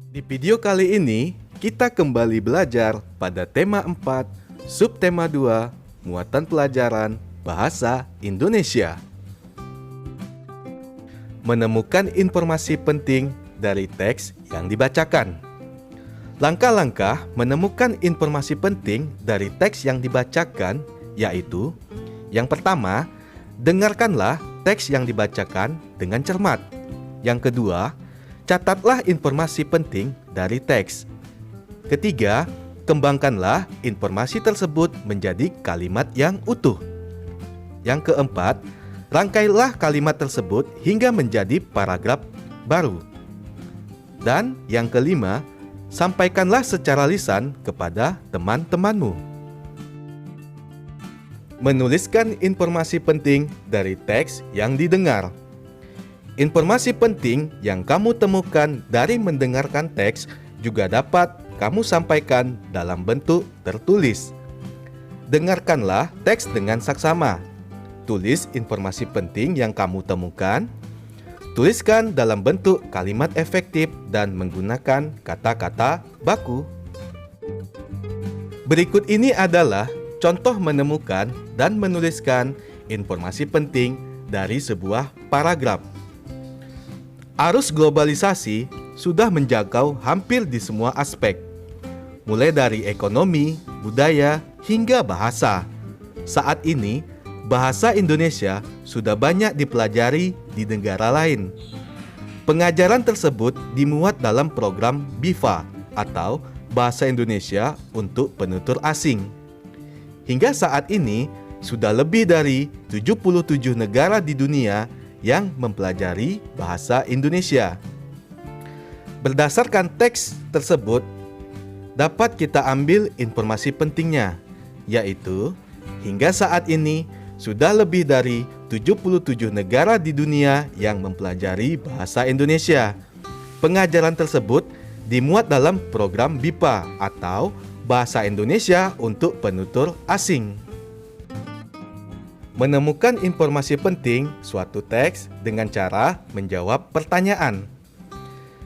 Di video kali ini, kita kembali belajar pada tema 4, subtema 2, muatan pelajaran Bahasa Indonesia. Menemukan informasi penting dari teks yang dibacakan. Langkah-langkah menemukan informasi penting dari teks yang dibacakan yaitu: yang pertama, dengarkanlah teks yang dibacakan dengan cermat. Yang kedua, catatlah informasi penting dari teks. Ketiga, kembangkanlah informasi tersebut menjadi kalimat yang utuh. Yang keempat, rangkailah kalimat tersebut hingga menjadi paragraf baru. Dan yang kelima, sampaikanlah secara lisan kepada teman-temanmu. Menuliskan informasi penting dari teks yang didengar. Informasi penting yang kamu temukan dari mendengarkan teks juga dapat kamu sampaikan dalam bentuk tertulis. Dengarkanlah teks dengan saksama. Tulis informasi penting yang kamu temukan. Tuliskan dalam bentuk kalimat efektif dan menggunakan kata-kata baku. Berikut ini adalah contoh menemukan dan menuliskan informasi penting dari sebuah paragraf. Arus globalisasi sudah menjangkau hampir di semua aspek, mulai dari ekonomi, budaya, hingga bahasa. Saat ini, bahasa Indonesia sudah banyak dipelajari di negara lain. Pengajaran tersebut dimuat dalam program BIFA atau Bahasa Indonesia untuk Penutur Asing. Hingga saat ini, sudah lebih dari 77 negara di dunia yang mempelajari bahasa Indonesia. Berdasarkan teks tersebut, dapat kita ambil informasi pentingnya, yaitu hingga saat ini sudah lebih dari 77 negara di dunia yang mempelajari bahasa Indonesia. Pengajaran tersebut dimuat dalam program BIPA atau Bahasa Indonesia untuk Penutur Asing. Menemukan informasi penting suatu teks dengan cara menjawab pertanyaan.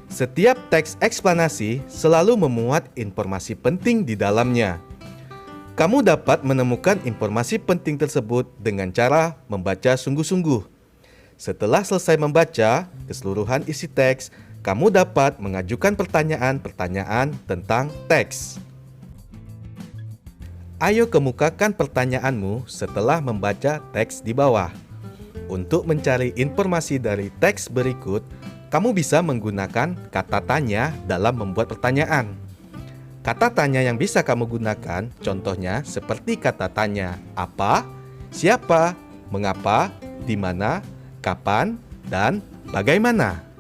Setiap teks eksplanasi selalu memuat informasi penting di dalamnya. Kamu dapat menemukan informasi penting tersebut dengan cara membaca sungguh-sungguh. Setelah selesai membaca keseluruhan isi teks, kamu dapat mengajukan pertanyaan-pertanyaan tentang teks. Ayo kemukakan pertanyaanmu setelah membaca teks di bawah. Untuk mencari informasi dari teks berikut, kamu bisa menggunakan kata tanya dalam membuat pertanyaan. Kata tanya yang bisa kamu gunakan contohnya seperti kata tanya apa, siapa, mengapa, di mana, kapan, dan bagaimana.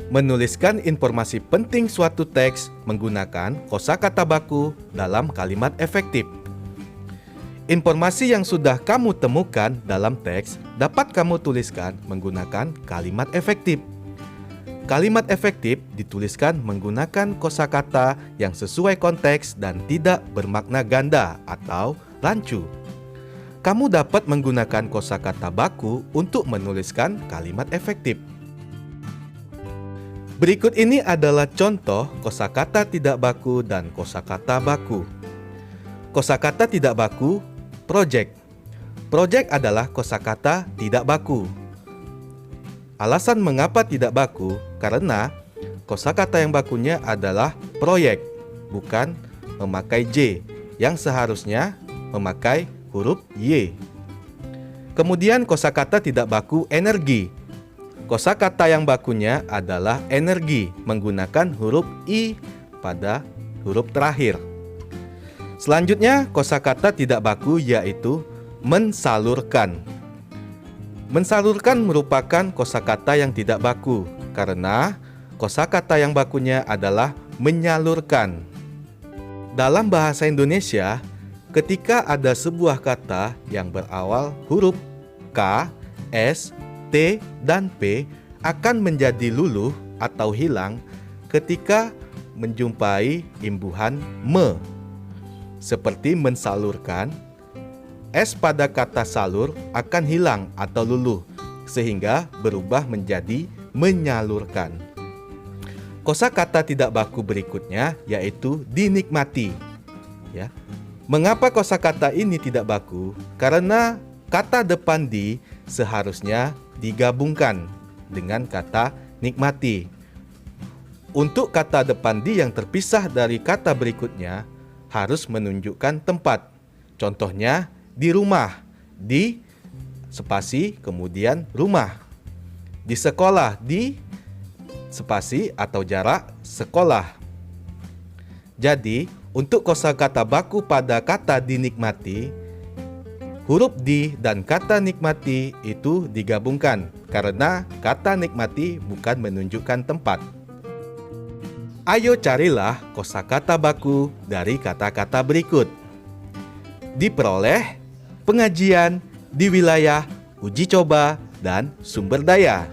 Menuliskan informasi penting suatu teks menggunakan kosakata baku dalam kalimat efektif. Informasi yang sudah kamu temukan dalam teks dapat kamu tuliskan menggunakan kalimat efektif. Kalimat efektif dituliskan menggunakan kosakata yang sesuai konteks dan tidak bermakna ganda atau rancu. Kamu dapat menggunakan kosakata baku untuk menuliskan kalimat efektif. Berikut ini adalah contoh kosakata tidak baku dan kosakata baku. Kosakata tidak baku, project. Project adalah kosakata tidak baku. Alasan mengapa tidak baku karena kosakata yang bakunya adalah proyek, bukan memakai J yang seharusnya memakai huruf Y. Kemudian kosakata tidak baku energi. Kosakata yang bakunya adalah energi menggunakan huruf I pada huruf terakhir. Selanjutnya kosakata tidak baku yaitu mensalurkan. Mensalurkan merupakan kosakata yang tidak baku karena kosakata yang bakunya adalah menyalurkan. Dalam bahasa Indonesia, ketika ada sebuah kata yang berawal huruf K, S, T, dan P akan menjadi luluh atau hilang ketika menjumpai imbuhan me. Seperti mensalurkan, S pada kata salur akan hilang atau luluh, sehingga berubah menjadi menyalurkan. Kosakata tidak baku berikutnya yaitu dinikmati. Ya. Mengapa kosakata ini tidak baku? Karena kata depan di seharusnya digabungkan dengan kata nikmati. Untuk kata depan di yang terpisah dari kata berikutnya harus menunjukkan tempat. Contohnya di rumah, di spasi kemudian rumah. Di sekolah, di spasi atau jarak sekolah. Jadi, untuk kosakata baku pada kata dinikmati, huruf di dan kata nikmati itu digabungkan karena kata nikmati bukan menunjukkan tempat. Ayo carilah kosakata baku dari kata-kata berikut. Diperoleh pengajian di wilayah uji coba dan sumber daya.